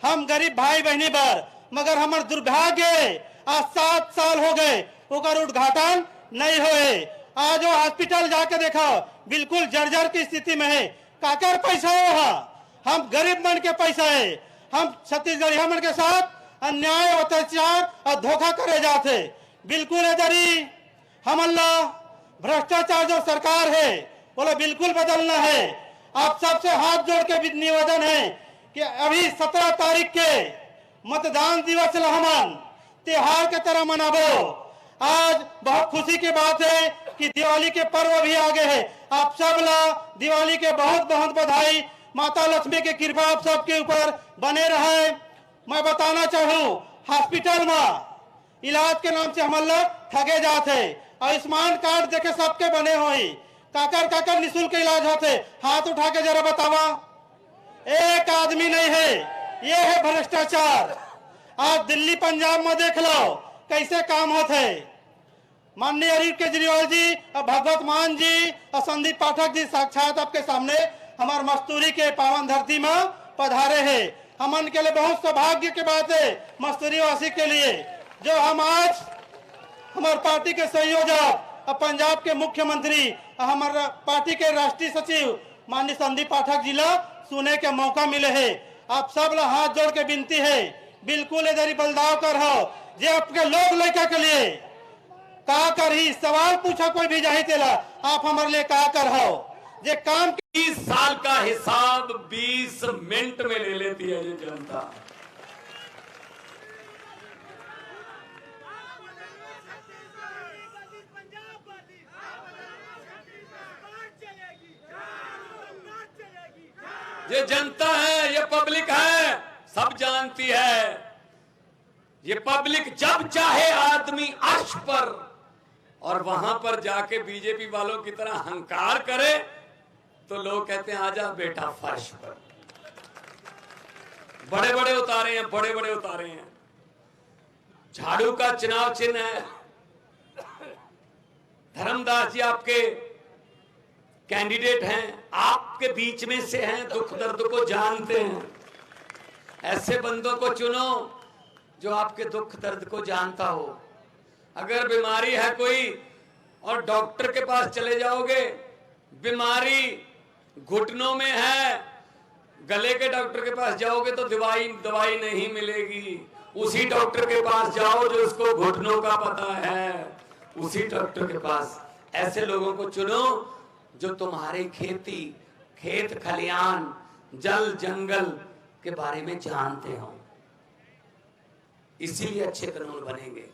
हम गरीब भाई बहनी पर, मगर हमार दुर्भाग्य आज 7 साल हो गए ओकर उद्घाटन नहीं हुए। आज वो हॉस्पिटल जाके देखो बिल्कुल जर्जर की स्थिति में है। काकर पैसा है, हम गरीब मन के पैसा है। हम छत्तीसगढ़ी मन के साथ अन्याय अत्याचार और धोखा करे जाते। बिल्कुल इधरी हम अल्लाह भ्रष्टाचार जो सरकार है बोले बिल्कुल बदलना है। आप सबसे हाथ जोड़ के निवेदन है कि अभी 17 तारीख के मतदान दिवस हमन त्योहार के तरह मनाबो। आज बहुत खुशी की बात है कि दिवाली के पर्व भी आगे है। आप सब ला दिवाली के बहुत बहुत बधाई। माता लक्ष्मी की कृपा आप सबके ऊपर बने रहे। मैं बताना चाहूँ हॉस्पिटल में इलाज के नाम से हम लोग ठगे जाते। आयुष्मान कार्ड देखे सबके बने हुई, काकर काकर निःशुल्क इलाज होते। हाथ उठा के जरा बतावा, एक आदमी नहीं है। ये है भ्रष्टाचार। आज दिल्ली पंजाब में देख लो कैसे काम होते। माननीय अरविंद केजरीवाल जी और भगवत मान जी और संदीप पाठक जी साक्षात आपके सामने हमारे मस्तूरी के पावन धरती में पधारे हैं। हमन के लिए बहुत सौभाग्य की बात है मस्तूरी वासी के लिए, जो हम आज हमारे पार्टी के संयोजक और पंजाब के मुख्यमंत्री और हमारे पार्टी के राष्ट्रीय सचिव माननीय संदीप पाठक जी ला सुने के मौका मिले है। आप सब ला हाथ जोड़ के विनती है बिल्कुल इधर ही बलदाव कर हो। जे आपके लोग लड़का के लिए का कर ही सवाल पूछा कोई भी जाही तेला आप हमारे लिए का कर हो। जे काम 20 साल का हिसाब 20 मिनट में ले लेती है ये जनता। ये जनता है, ये पब्लिक है, सब जानती है। ये पब्लिक जब चाहे आदमी अर्श पर और वहां पर जाके बीजेपी वालों की तरह हंकार करे तो लोग कहते हैं आजा बेटा फर्श पर। बड़े बड़े उतारे हैं, बड़े बड़े उतारे हैं। झाड़ू का चुनाव चिन्ह है। धर्मदास जी आपके कैंडिडेट हैं, आपके बीच में से हैं, दुख दर्द को जानते हैं। ऐसे बंदों को चुनो जो आपके दुख दर्द को जानता हो। अगर बीमारी है कोई और डॉक्टर के पास चले जाओगे, बीमारी घुटनों में है, गले के डॉक्टर के पास जाओगे तो दवाई नहीं मिलेगी। उसी डॉक्टर के पास जाओ जो उसको घुटनों का पता है, उसी डॉक्टर के पास। ऐसे लोगों को चुनो जो तुम्हारे खेती, खेत खलियान, जल जंगल के बारे में जानते हो। इसीलिए अच्छे कानून बनेंगे।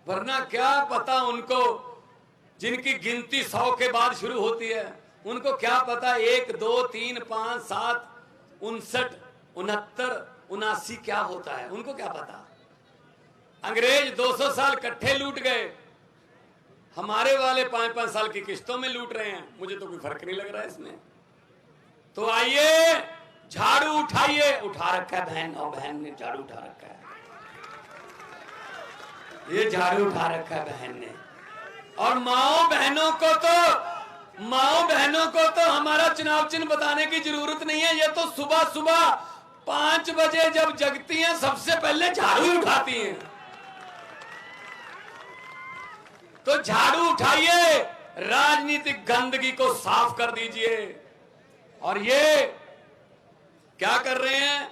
वरना क्या पता उनको, जिनकी गिनती 100 के बाद शुरू होती है, उनको क्या पता 1 2 3 5 7 59 69 79 क्या होता है, उनको क्या पता। अंग्रेज 200 साल इकट्ठे लूट गए, हमारे वाले 5-5 साल की किस्तों में लूट रहे हैं। मुझे तो कोई फर्क नहीं लग रहा है इसमें। तो आइए झाड़ू उठाइए। उठा रखा है बहन, और बहन ने झाड़ू उठा रखा है। ये झाड़ू उठा रखा है बहन ने। और माओ बहनों को तो हमारा चुनाव चिन्ह बताने की जरूरत नहीं है। ये तो सुबह सुबह 5 बजे जब जगती हैं सबसे पहले झाड़ू उठाती हैं। तो झाड़ू उठाइए, राजनीतिक गंदगी को साफ कर दीजिए। और ये क्या कर रहे हैं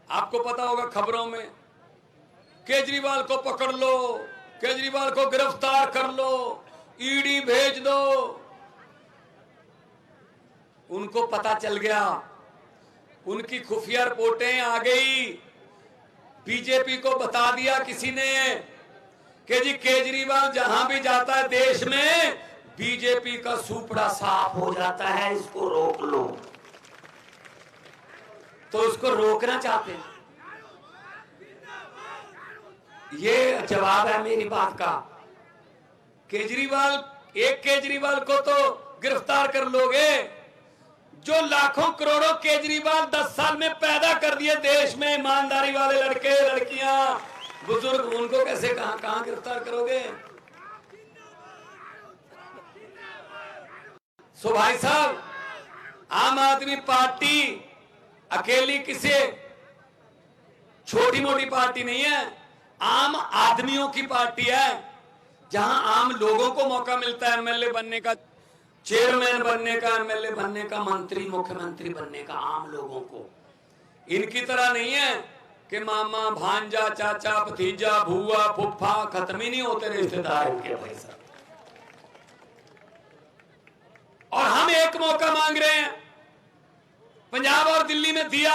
आपको पता होगा, खबरों में केजरीवाल को पकड़ लो, केजरीवाल को गिरफ्तार कर लो, ईडी भेज दो। उनको पता चल गया, उनकी खुफिया रिपोर्टें आ गई। बीजेपी को बता दिया किसी ने कि जी केजरीवाल जहां भी जाता है देश में बीजेपी का सुपड़ा साफ हो जाता है, इसको रोक लो। तो उसको रोकना चाहते हैं। ये जवाब है मेरी बात का। एक केजरीवाल को तो गिरफ्तार कर लोगे, जो लाखों करोड़ों केजरीवाल 10 साल में पैदा कर दिए देश में, ईमानदारी वाले लड़के लड़कियां बुजुर्ग, उनको कैसे कहां गिरफ्तार करोगे। सो भाई साहब, आम आदमी पार्टी अकेली किसे छोटी मोटी पार्टी नहीं है, आम आदमियों की पार्टी है, जहां आम लोगों को मौका मिलता है एमएलए बनने का, चेयरमैन बनने का, एमएलए बनने का, मंत्री मुख्यमंत्री बनने का, आम लोगों को। इनकी तरह नहीं है कि मामा भांजा चाचा भतीजा भूआ फुफ्फा, खत्म ही नहीं होते रिश्तेदार इनके पैसा। और हम एक मौका मांग रहे हैं, पंजाब और दिल्ली में दिया,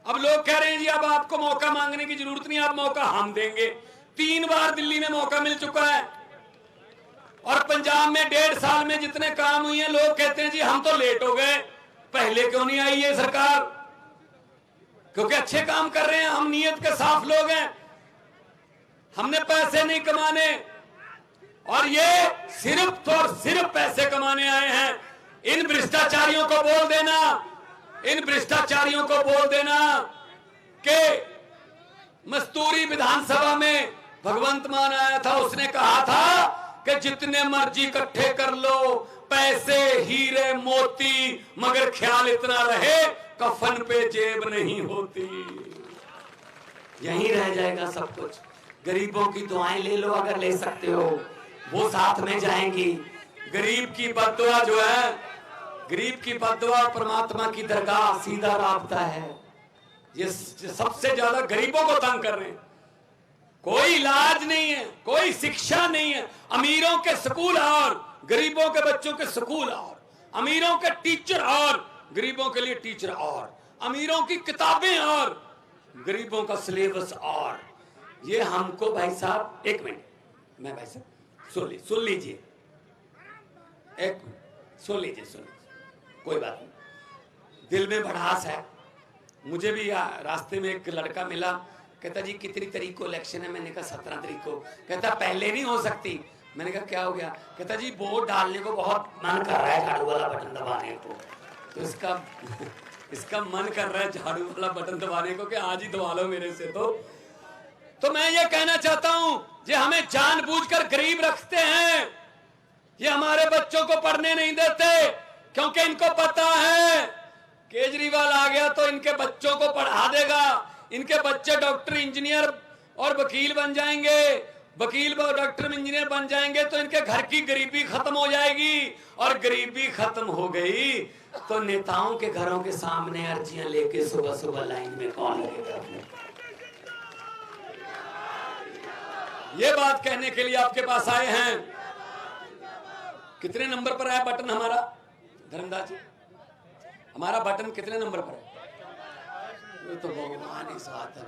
अब लोग कह रहे हैं जी अब आपको मौका मांगने की जरूरत नहीं, आप मौका हम देंगे। 3 बार दिल्ली में मौका मिल चुका है, और पंजाब में 1.5 साल में जितने काम हुए हैं, लोग कहते हैं जी हम तो लेट हो गए, पहले क्यों नहीं आई ये सरकार? क्योंकि अच्छे काम कर रहे हैं, हम नीयत के साफ लोग हैं, हमने पैसे नहीं कमाने, और ये सिर्फ और सिर्फ पैसे कमाने आए हैं। इन भ्रष्टाचारियों को बोल देना, इन भ्रष्टाचारियों को बोल देना कि मस्तूरी विधानसभा में भगवंत मान आया था, उसने कहा था कि जितने मर्जी इकट्ठे कर लो, पैसे हीरे मोती, मगर ख्याल इतना रहे कफन पे जेब नहीं होती। यहीं रह जाएगा सब कुछ। गरीबों की दुआएं ले लो अगर ले सकते हो, वो साथ में जाएंगी। गरीब की बद्दुआ जो है, गरीब की बद्दुआ परमात्मा की दरगाह सीधा रास्ता है। ये सबसे ज्यादा गरीबों को तंग कर रहे हैं। कोई इलाज नहीं है, कोई शिक्षा नहीं है। अमीरों के स्कूल और गरीबों के बच्चों के स्कूल और, अमीरों के टीचर और गरीबों के लिए टीचर और, अमीरों की किताबें और गरीबों का सिलेबस और। ये हमको भाई साहब, एक मिनट, मैं भाई साहब सुन लीजिए, एक सुन लीजिए, कोई बात नहीं। दिल में भड़ास है। मुझे भी रास्ते में एक लड़का मिला, कहता जी कितनी तारीख को इलेक्शन है? मैंने कहा 17 तारीख को। कहता पहले नहीं हो सकती। मैंने कहा क्या हो गया? कहता जी वोट डालने को बहुत मन कर रहा है, झाड़ू वाला बटन दबाने को। तो इसका मन कर रहा है झाड़ू वाला बटन दबाने को कि आज ही दबा लो मेरे से। तो मैं ये कहना चाहता हूं, ये हमें जानबूझकर गरीब रखते हैं, ये हमारे बच्चों को पढ़ने नहीं देते, क्योंकि इनको पता है केजरीवाल आ गया तो इनके बच्चों को पढ़ा देगा, इनके बच्चे डॉक्टर इंजीनियर और वकील बन जाएंगे, वकील डॉक्टर इंजीनियर बन जाएंगे तो इनके घर की गरीबी खत्म हो जाएगी, और गरीबी खत्म हो गई तो नेताओं के घरों के सामने अर्जियां लेके सुबह सुबह लाइन में कौन लगेगा? ये बात कहने के लिए आपके पास आए हैं। कितने नंबर पर आया बटन हमारा धर्मदास जी? हमारा बटन कितने नंबर पर है? ये तो भगवान ही साथ है,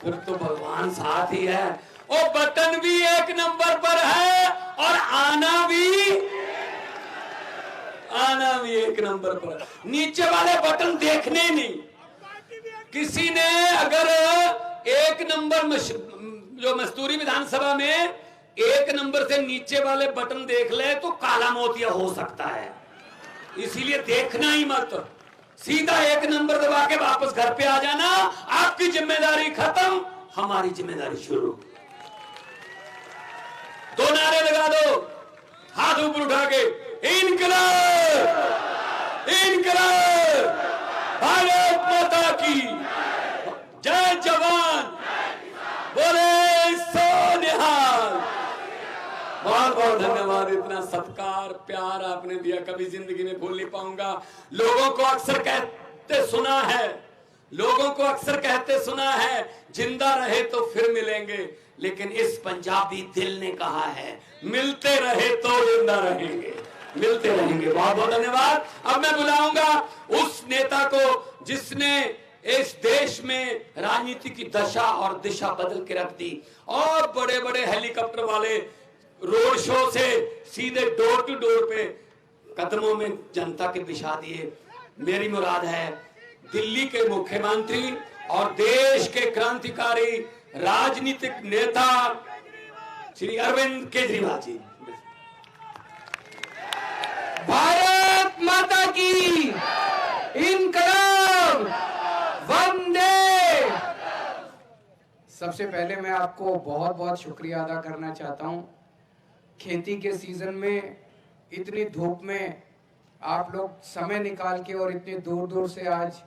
फिर तो भगवान साथ ही है। और बटन भी 1 नंबर पर है, और आना भी 1 नंबर पर है। नीचे वाले बटन देखने नहीं। किसी ने अगर 1 नंबर जो मस्तूरी विधानसभा में 1 नंबर से नीचे वाले बटन देख ले तो काला मोतिया हो सकता है, इसीलिए देखना ही मत। सीधा 1 नंबर दबा के वापस घर पे आ जाना। आपकी जिम्मेदारी खत्म, हमारी जिम्मेदारी शुरू। 2 नारे लगा दो, हाथ ऊपर उठा के, इनकलाब इनकलाब, भारत माता की जय, जवान बोले सो निहाल। बहुत बहुत धन्यवाद। इतना सत्कार प्यार आपने दिया, कभी जिंदगी में भूल नहीं पाऊंगा। लोगों को अक्सर कहते सुना है, लोगों को अक्सर कहते सुना है, जिंदा रहे तो फिर मिलेंगे, लेकिन इस पंजाबी दिल ने कहा है मिलते रहे तो जिंदा रहेंगे, मिलते रहेंगे। बहुत बहुत धन्यवाद। अब मैं बुलाऊंगा उस नेता को जिसने इस देश में राजनीति की दशा और दिशा बदल के रख दी, और बड़े बड़े हेलीकॉप्टर वाले रोड शो से सीधे डोर टू डोर पे कदमों में जनता के बिछा दिए। मेरी मुराद है दिल्ली के मुख्यमंत्री और देश के क्रांतिकारी राजनीतिक नेता श्री अरविंद केजरीवाल जी। भारत माता की इनकलाब, वंदे। सबसे पहले मैं आपको बहुत बहुत शुक्रिया अदा करना चाहता हूं। खेती के सीजन में इतनी धूप में आप लोग समय निकाल के और इतनी दूर दूर से आज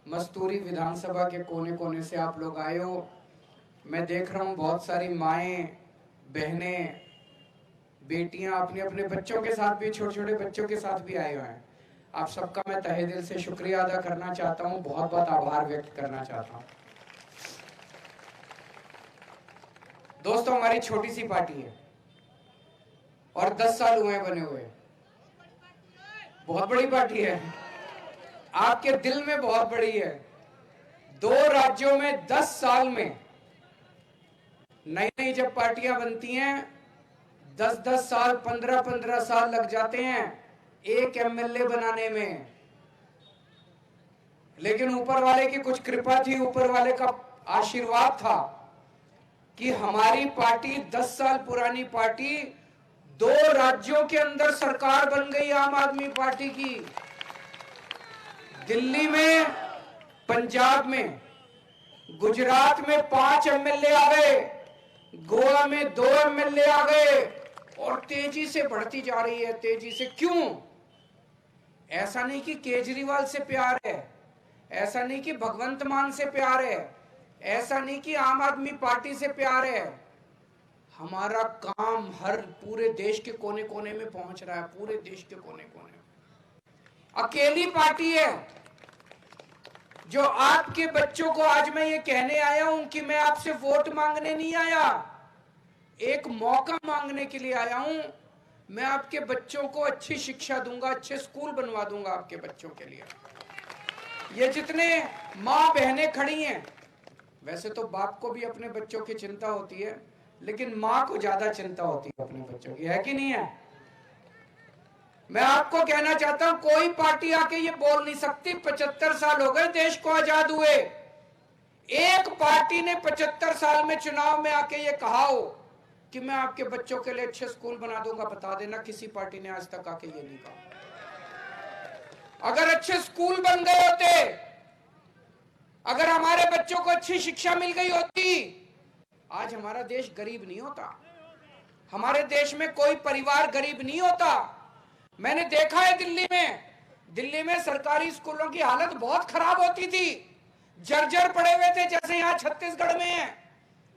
मस्तूरी विधानसभा के कोने कोने से आप लोग आए हो। मैं देख रहा हूँ बहुत सारी माएँ, बहनें, बेटियां अपने अपने बच्चों के साथ भी, छोटे छोटे बच्चों के साथ भी आए हुए हैं। आप सबका मैं तहे दिल से शुक्रिया अदा करना चाहता हूँ, बहुत बहुत आभार व्यक्त करना चाहता हूँ। दोस्तों, हमारी छोटी सी पार्टी है और 10 साल हुए बने हुए। बहुत बड़ी पार्टी है, आपके दिल में बहुत बड़ी है। 2 राज्यों में 10 साल में, नई नई जब पार्टियां बनती हैं 10-10 साल, 15-15 साल लग जाते हैं एक एमएलए बनाने में। लेकिन ऊपर वाले की कुछ कृपा थी, ऊपर वाले का आशीर्वाद था कि हमारी पार्टी 10 साल पुरानी पार्टी 2 राज्यों के अंदर सरकार बन गई आम आदमी पार्टी की। दिल्ली में, पंजाब में, गुजरात में 5 एमएलए आ गए, गोवा में 2 एमएलए आ गए और तेजी से बढ़ती जा रही है, तेजी से। क्यों? ऐसा नहीं कि केजरीवाल से प्यार है, ऐसा नहीं कि भगवंत मान से प्यार है, ऐसा नहीं कि आम आदमी पार्टी से प्यार है। हमारा काम हर पूरे देश के कोने कोने में पहुंच रहा है, पूरे देश के कोने कोने में। अकेली पार्टी है जो आपके बच्चों को, आज मैं ये कहने आया हूं कि मैं आपसे वोट मांगने नहीं आया, एक मौका मांगने के लिए आया हूं। मैं आपके बच्चों को अच्छी शिक्षा दूंगा, अच्छे स्कूल बनवा दूंगा आपके बच्चों के लिए। ये जितने माँ बहनें खड़ी हैं, वैसे तो बाप को भी अपने बच्चों की चिंता होती है, लेकिन माँ को ज्यादा चिंता होती है अपने बच्चों की, है कि नहीं है? मैं आपको कहना चाहता हूं, कोई पार्टी आके ये बोल नहीं सकती 75 साल हो गए देश को आजाद हुए। एक पार्टी ने 75 साल में चुनाव में आके ये कहा हो कि मैं आपके बच्चों के लिए अच्छे स्कूल बना दूंगा, बता देना किसी पार्टी ने आज तक आके ये नहीं कहा। अगर अच्छे स्कूल बन गए होते, अगर हमारे बच्चों को अच्छी शिक्षा मिल गई होती, आज हमारा देश गरीब नहीं होता, हमारे देश में कोई परिवार गरीब नहीं होता। मैंने देखा है दिल्ली में सरकारी स्कूलों की हालत बहुत खराब होती थी, जर्जर पड़े हुए थे, जैसे यहां छत्तीसगढ़ में है,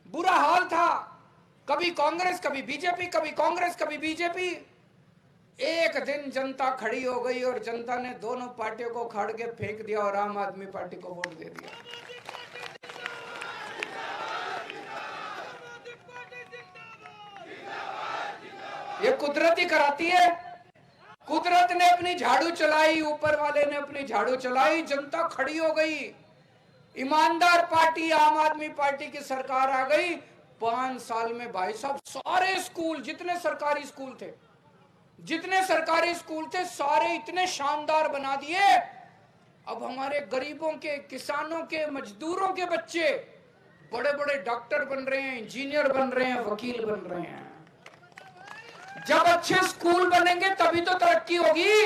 बुरा हाल था। कभी कांग्रेस, कभी बीजेपी, कभी कांग्रेस, कभी बीजेपी। एक दिन जनता खड़ी हो गई और जनता ने दोनों पार्टियों को उखाड़ के फेंक दिया और आम आदमी पार्टी को वोट दे दिया। ये कुदरत ही कराती है। कुदरत ने अपनी झाड़ू चलाई, ऊपर वाले ने अपनी झाड़ू चलाई, जनता खड़ी हो गई, ईमानदार पार्टी आम आदमी पार्टी की सरकार आ गई। 5 साल में भाई साहब सारे स्कूल, जितने सरकारी स्कूल थे सारे इतने शानदार बना दिए। अब हमारे गरीबों के, किसानों के, मजदूरों के बच्चे बड़े बड़े डॉक्टर बन रहे हैं, इंजीनियर बन रहे हैं, वकील बन रहे हैं। जब अच्छे स्कूल बनेंगे तभी तो तरक्की होगी।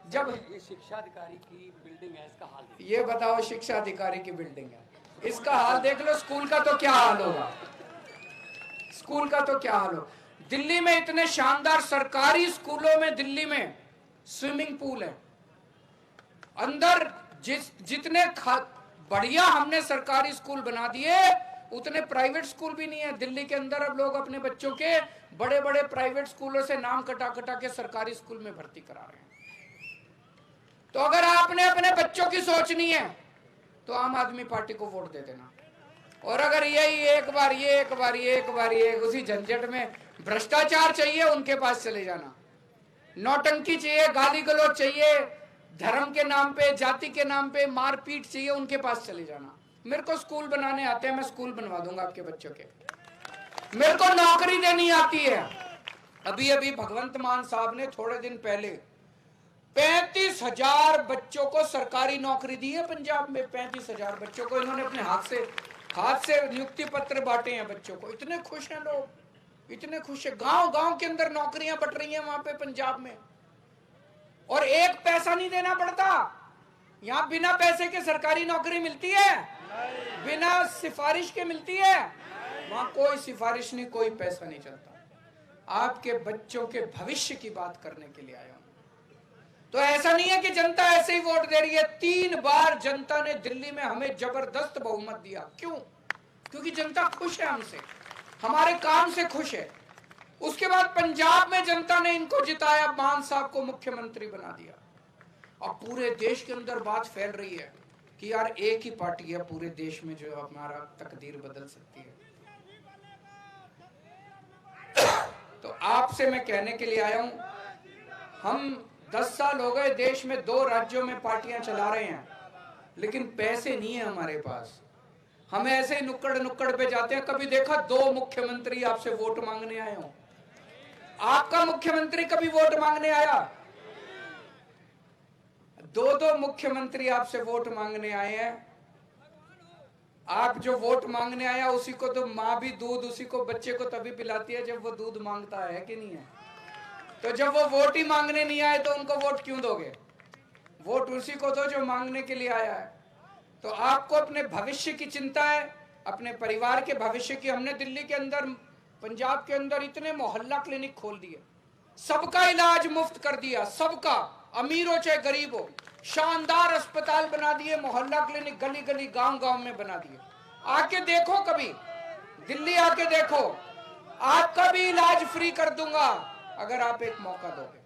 जब ये शिक्षा अधिकारी की बिल्डिंग है, इसका हाल ये बताओ, शिक्षा अधिकारी की बिल्डिंग है, इसका हाल देख लो। स्कूल का तो क्या हाल होगा, स्कूल का तो क्या हाल हो। दिल्ली में इतने शानदार सरकारी स्कूलों में, दिल्ली में स्विमिंग पूल है अंदर। जितने बढ़िया हमने सरकारी स्कूल बना दिए, उतने प्राइवेट स्कूल भी नहीं है दिल्ली के अंदर। अब लोग अपने बच्चों के बड़े बड़े प्राइवेट स्कूलों से नाम कटा कटा के सरकारी स्कूल में भर्ती करा रहे हैं। तो अगर आपने अपने बच्चों की सोचनी है तो आम आदमी पार्टी को वोट दे देना। और अगर यही एक बार उसी झंझट में भ्रष्टाचार चाहिए, उनके पास चले जाना। नौटंकी चाहिए, गाली गलौज चाहिए, धर्म के नाम पे, जाति के नाम पे मारपीट चाहिए, उनके पास चले जाना। मेरे को स्कूल बनाने आते हैं, मैं स्कूल बनवा दूंगा आपके बच्चों के। मेरे को नौकरी देनी आती है। अभी भगवंत मान साहब ने थोड़े दिन पहले 35,000 बच्चों को सरकारी नौकरी दी है पंजाब में। 35,000 बच्चों को इन्होंने अपने हाथ से नियुक्ति पत्र बांटे हैं बच्चों को। इतने खुश हैं लोग, इतने खुश है। गांव के अंदर नौकरियां बट रही हैं वहां पे पंजाब में, और एक पैसा नहीं देना पड़ता। यहाँ बिना पैसे के सरकारी नौकरी मिलती है, बिना सिफारिश के मिलती है। वहां कोई सिफारिश नहीं, कोई पैसा नहीं चलता। आपके बच्चों के भविष्य की बात करने के लिए आया हूं। तो ऐसा नहीं है कि जनता ऐसे ही वोट दे रही है। 3 बार जनता ने दिल्ली में हमें जबरदस्त बहुमत दिया। क्यों? क्योंकि जनता खुश है हमसे, हमारे काम से खुश है। उसके बाद पंजाब में जनता ने इनको जिताया, मान साहब को मुख्यमंत्री बना दिया। अब पूरे देश के अंदर बात फैल रही है कि यार एक ही पार्टी है पूरे देश में जो हमारा तकदीर बदल सकती है। तो आपसे मैं कहने के लिए आया हूं, हम 10 साल हो गए देश में 2 राज्यों में पार्टियां चला रहे हैं, लेकिन पैसे नहीं है हमारे पास। हम ऐसे ही नुक्कड़ नुक्कड़ पे जाते हैं। कभी देखा 2 मुख्यमंत्री आपसे वोट मांगने आए हो? आपका मुख्यमंत्री कभी वोट मांगने आया? 2 मुख्यमंत्री आपसे वोट मांगने आए हैं। आप जो वोट मांगने आया उसी को तो माँ भी दूध उसी को बच्चे को तभी पिलाती है जब वो दूध मांगता है कि नहीं है? तो जब वो वोट ही मांगने नहीं आए तो उनको वोट क्यों दोगे? वोट उसी को दो जो मांगने के लिए आया है। तो आपको अपने भविष्य की चिंता है, अपने परिवार के भविष्य की। हमने दिल्ली के अंदर, पंजाब के अंदर इतने मोहल्ला क्लिनिक खोल दिए, सबका इलाज मुफ्त कर दिया, सबका, अमीर हो चाहे गरीब हो। शानदार अस्पताल बना दिए, मोहल्ला क्लिनिक गली गली गांव गांव में बना दिए। आके देखो, कभी दिल्ली आके देखो, आपका भी इलाज फ्री कर दूंगा अगर आप एक मौका दोगे।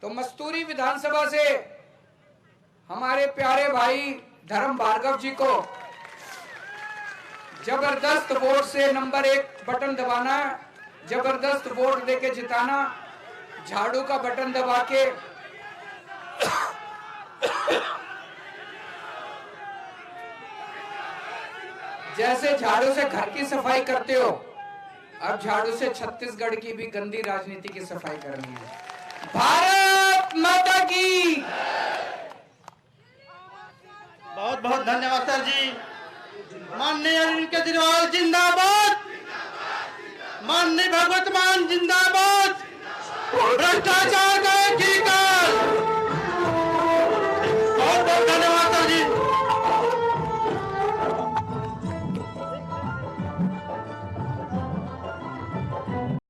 तो मस्तूरी विधानसभा से हमारे प्यारे भाई धर्म भार्गव जी को जबरदस्त वोट से नंबर 1 बटन दबाना, जबरदस्त वोट देके जिताना, झाड़ू का बटन दबा के जैसे झाड़ू से घर की सफाई करते हो, अब झाड़ू से छत्तीसगढ़ की भी गंदी राजनीति की सफाई करनी है। भारत माता की। बहुत बहुत धन्यवाद सर जी। माननीय अरविंद केजरीवाल जिंदाबाद, माननीय भगवत मान जिंदाबाद, भ्रष्टाचार का